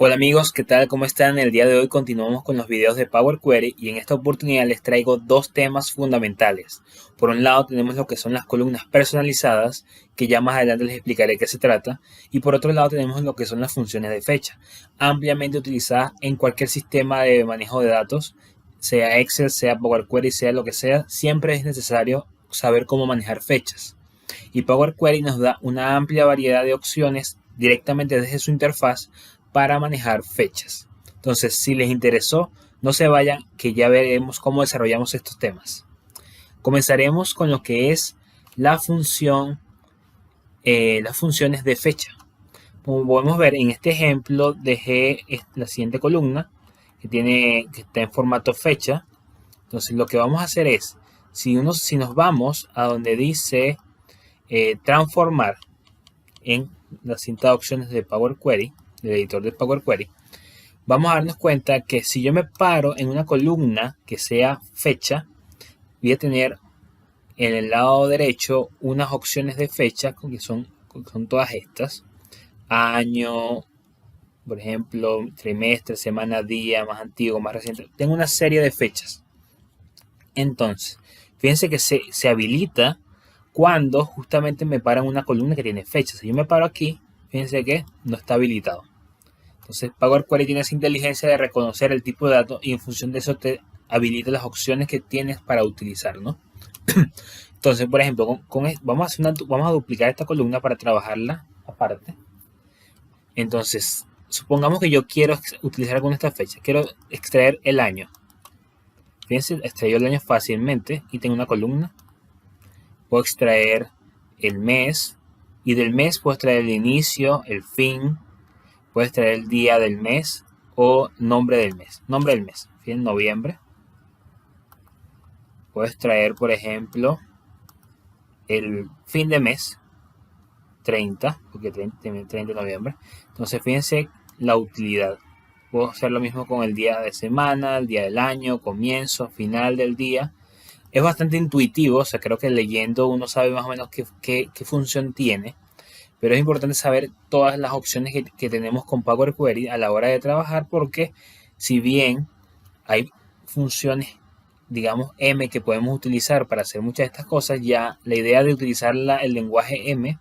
Hola amigos, ¿qué tal? ¿Cómo están? El día de hoy continuamos con los videos de Power Query y en esta oportunidad les traigo dos temas fundamentales. Por un lado tenemos lo que son las columnas personalizadas, que ya más adelante les explicaré qué se trata, y por otro lado tenemos lo que son las funciones de fecha, ampliamente utilizadas en cualquier sistema de manejo de datos, sea Excel, sea Power Query, sea lo que sea, siempre es necesario saber cómo manejar fechas. Y Power Query nos da una amplia variedad de opciones directamente desde su interfaz para manejar fechas. Entonces, si les interesó, no se vayan, que ya veremos cómo desarrollamos estos temas. Comenzaremos con lo que es la función, las funciones de fecha. Como podemos ver en este ejemplo, dejé la siguiente columna que está en formato fecha. Entonces, lo que vamos a hacer es, si nos vamos a donde dice transformar en la cinta de opciones de Power Query, del editor de Power Query, vamos a darnos cuenta que si yo me paro en una columna que sea fecha, voy a tener en el lado derecho unas opciones de fecha que son todas estas. Año, por ejemplo, trimestre, semana, día, más antiguo, más reciente. Tengo una serie de fechas. Entonces, fíjense que se habilita cuando justamente me paran una columna que tiene fechas. Si yo me paro aquí, fíjense que no está habilitado. Entonces, Power Query tiene esa inteligencia de reconocer el tipo de datos y en función de eso te habilita las opciones que tienes para utilizar, ¿no? Entonces, por ejemplo, vamos a duplicar esta columna para trabajarla aparte. Entonces, supongamos que yo quiero utilizar alguna de estas fechas. Quiero extraer el año. Fíjense, extraigo el año fácilmente y tengo una columna. Puedo extraer el mes y del mes puedo extraer el inicio, el fin, puedo extraer el día del mes o nombre del mes. Nombre del mes, en noviembre. Puedo extraer, por ejemplo, el fin de mes, 30, porque 30 de noviembre. Entonces, fíjense la utilidad. Puedo hacer lo mismo con el día de semana, el día del año, comienzo, final del día. Es bastante intuitivo, o sea, creo que leyendo uno sabe más o menos qué función tiene. Pero es importante saber todas las opciones que tenemos con Power Query a la hora de trabajar, porque si bien hay funciones, digamos, M que podemos utilizar para hacer muchas de estas cosas, ya la idea de utilizar el lenguaje M,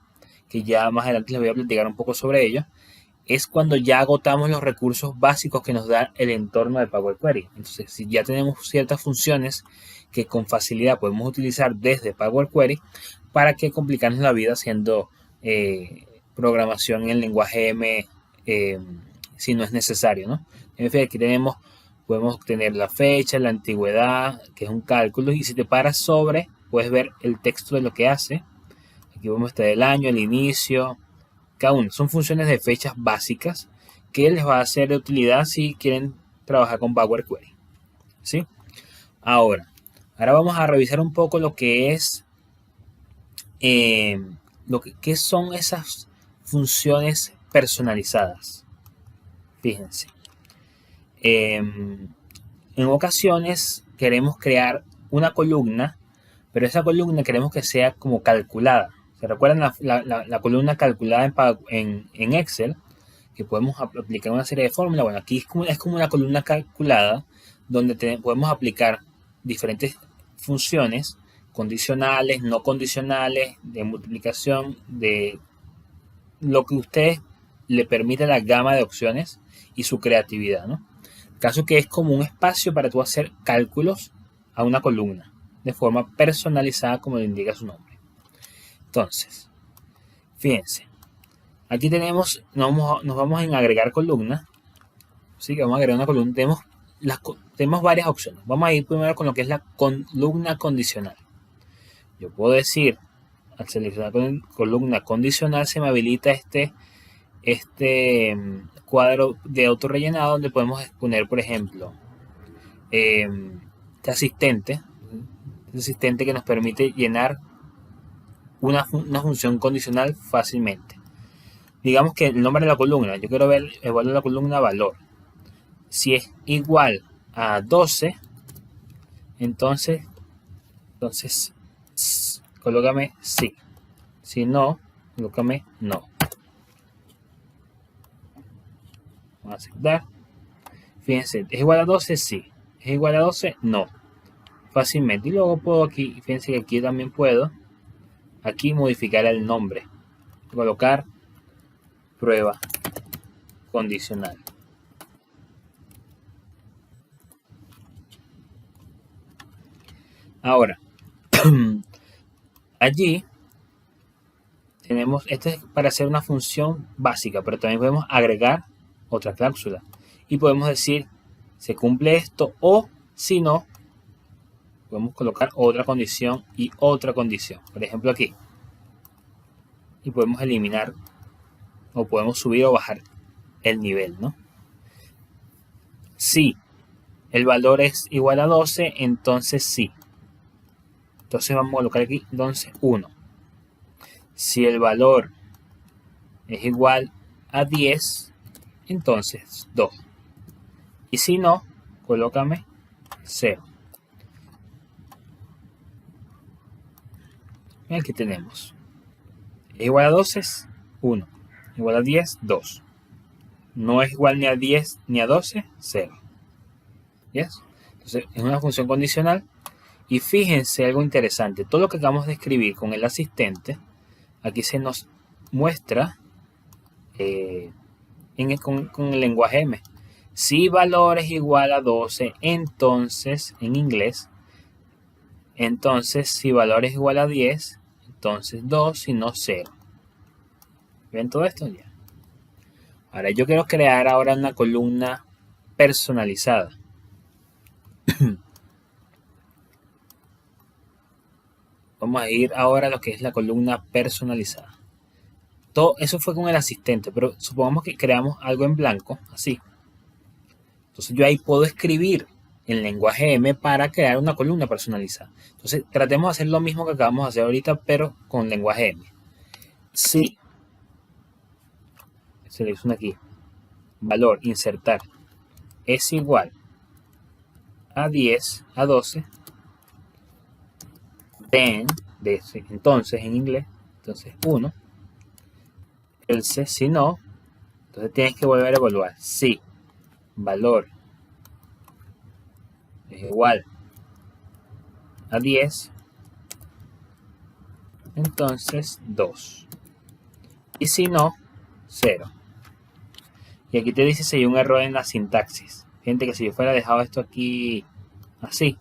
que ya más adelante les voy a platicar un poco sobre ello, es cuando ya agotamos los recursos básicos que nos da el entorno de Power Query. Entonces, si ya tenemos ciertas funciones que con facilidad podemos utilizar desde Power Query, ¿para qué complicarnos la vida haciendo programación en el lenguaje M si no es necesario, ¿no? En fin, aquí podemos tener la fecha, la antigüedad, que es un cálculo, y si te paras sobre, puedes ver el texto de lo que hace. Aquí vamos a estar el año, el inicio, cada uno. Son funciones de fechas básicas que les va a ser de utilidad si quieren trabajar con Power Query, ¿sí? Ahora vamos a revisar un poco lo que es qué son esas funciones personalizadas. Fíjense. En ocasiones queremos crear una columna, pero esa columna queremos que sea como calculada. ¿Se recuerdan la columna calculada en Excel? Que podemos aplicar una serie de fórmulas. Bueno, aquí es como una columna calculada donde podemos aplicar diferentes funciones condicionales, no condicionales, de multiplicación, de lo que ustedes le permite la gama de opciones y su creatividad, ¿no? Caso que es como un espacio para tú hacer cálculos a una columna de forma personalizada, como le indica su nombre. Entonces, fíjense, aquí nos vamos en agregar columna. Sí, que vamos a agregar una columna. Tenemos varias opciones. Vamos a ir primero con lo que es la columna condicional. Yo puedo decir, al seleccionar columna condicional, se me habilita este cuadro de autorrellenado donde podemos poner, por ejemplo, este asistente que nos permite llenar una función condicional fácilmente. Digamos que el nombre de la columna, yo quiero ver el valor de la columna valor. Si es igual a 12, entonces colócame sí. Si no, colócame no. Vamos a aceptar. Fíjense, ¿es igual a 12? Sí. ¿Es igual a 12? No. Fácilmente. Y luego puedo aquí, fíjense que aquí también puedo aquí modificar el nombre. Colocar prueba condicional. Ahora, allí tenemos, esto es para hacer una función básica, pero también podemos agregar otra cláusula. Y podemos decir, se cumple esto o si no, podemos colocar otra condición y otra condición. Por ejemplo aquí. Y podemos eliminar o podemos subir o bajar el nivel, ¿no? Si el valor es igual a 12, entonces sí. Entonces vamos a colocar aquí entonces 1. Si el valor es igual a 10, entonces 2. Y si no, colócame 0. Aquí tenemos. Es igual a 12, 1. Igual a 10, 2. No es igual ni a 10 ni a 12, 0. ¿Yes? Entonces es una función condicional. Y fíjense algo interesante. Todo lo que acabamos de escribir con el asistente, aquí se nos muestra con el lenguaje M. Si valor es igual a 12, entonces, en inglés, entonces si valor es igual a 10, entonces 2, si no 0. ¿Ven todo esto? Ya. Ahora yo quiero crear ahora una columna personalizada. Vamos a ir ahora a lo que es la columna personalizada. Todo eso fue con el asistente, pero supongamos que creamos algo en blanco, así. Entonces yo ahí puedo escribir en lenguaje M para crear una columna personalizada. Entonces tratemos de hacer lo mismo que acabamos de hacer ahorita, pero con lenguaje M. Si selecciono aquí, valor, insertar, es igual a 10, a 12, then, entonces en inglés, entonces 1, else, si no, entonces tienes que volver a evaluar. Si valor es igual a 10, entonces 2. Y si no, 0. Y aquí te dice si hay un error en la sintaxis. Gente, que si yo fuera dejado esto aquí así,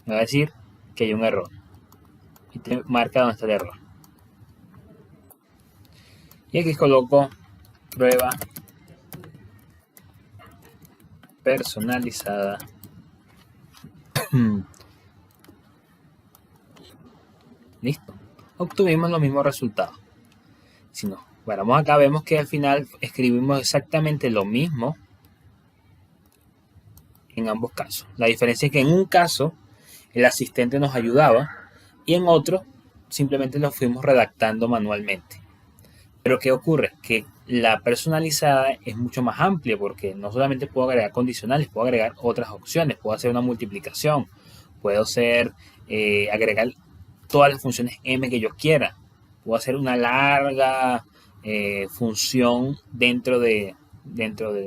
me va a decir que hay un error. Y te marca dónde está el error. Y aquí coloco prueba personalizada. Listo. Obtuvimos los mismos resultados. Si nos paramos acá, vemos que al final escribimos exactamente lo mismo en ambos casos. La diferencia es que en un caso el asistente nos ayudaba y en otro simplemente lo fuimos redactando manualmente. Pero ¿qué ocurre? Que la personalizada es mucho más amplia porque no solamente puedo agregar condicionales, puedo agregar otras opciones, puedo hacer una multiplicación, puedo hacer agregar todas las funciones M que yo quiera, puedo hacer una larga función dentro de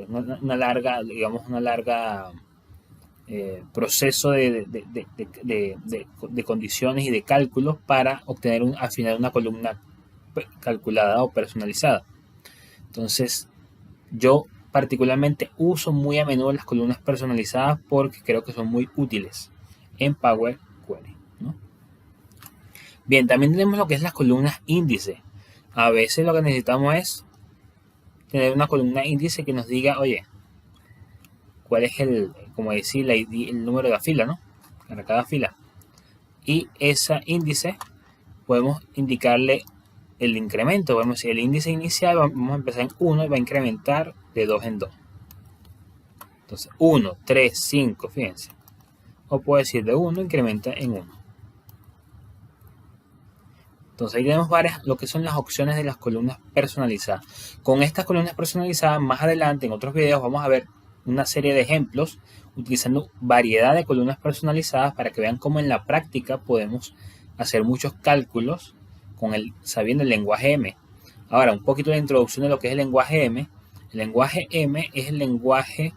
una larga, digamos, una larga proceso de condiciones y de cálculos para obtener al final una columna calculada o personalizada. Entonces, yo particularmente uso muy a menudo las columnas personalizadas porque creo que son muy útiles en Power Query, ¿no? Bien, también tenemos lo que es las columnas índice. A veces lo que necesitamos es tener una columna índice que nos diga, oye, cuál es como decir, el número de la fila, ¿no? Para cada fila. Y esa índice podemos indicarle el incremento. Vamos a decir, el índice inicial vamos a empezar en 1 y va a incrementar de 2 en 2. Entonces, 1, 3, 5, fíjense. O puedo decir de 1 incrementa en 1. Entonces ahí tenemos varias, lo que son las opciones de las columnas personalizadas. Con estas columnas personalizadas, más adelante en otros videos vamos a ver una serie de ejemplos utilizando variedad de columnas personalizadas para que vean cómo en la práctica podemos hacer muchos cálculos sabiendo el lenguaje M. Ahora, un poquito de introducción de lo que es el lenguaje M. El lenguaje M es el lenguaje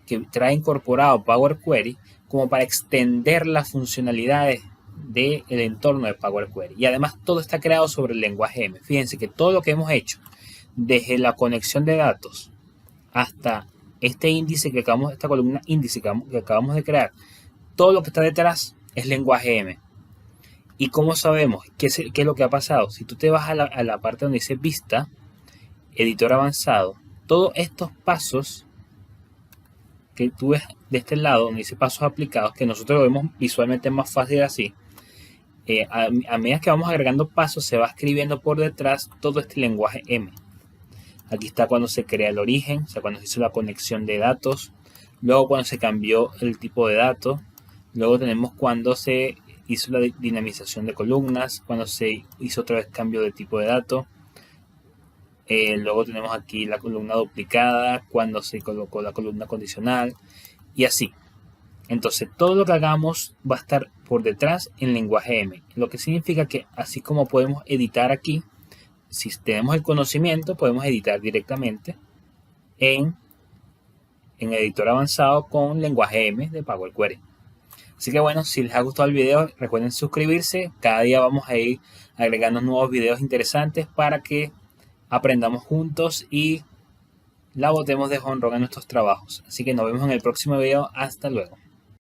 que trae incorporado Power Query como para extender las funcionalidades del entorno de Power Query. Y además todo está creado sobre el lenguaje M. Fíjense que todo lo que hemos hecho, desde la conexión de datos hasta este índice que acabamos, esta columna índice que acabamos de crear, todo lo que está detrás es lenguaje M. ¿Y cómo sabemos qué es lo que ha pasado? Si tú te vas a la parte donde dice vista, editor avanzado, todos estos pasos que tú ves de este lado, donde dice pasos aplicados, que nosotros lo vemos visualmente más fácil así, a medida que vamos agregando pasos, se va escribiendo por detrás todo este lenguaje M. Aquí está cuando se crea el origen, o sea, cuando se hizo la conexión de datos, luego cuando se cambió el tipo de datos, luego tenemos cuando se hizo la dinamización de columnas, cuando se hizo otra vez cambio de tipo de datos, luego tenemos aquí la columna duplicada, cuando se colocó la columna condicional y así. Entonces todo lo que hagamos va a estar por detrás en lenguaje M, lo que significa que así como podemos editar aquí, si tenemos el conocimiento podemos editar directamente en editor avanzado con lenguaje M de Power Query. Así que bueno, si les ha gustado el video, recuerden suscribirse. Cada día vamos a ir agregando nuevos videos interesantes para que aprendamos juntos y la botemos de jonrón en nuestros trabajos. Así que nos vemos en el próximo video. Hasta luego.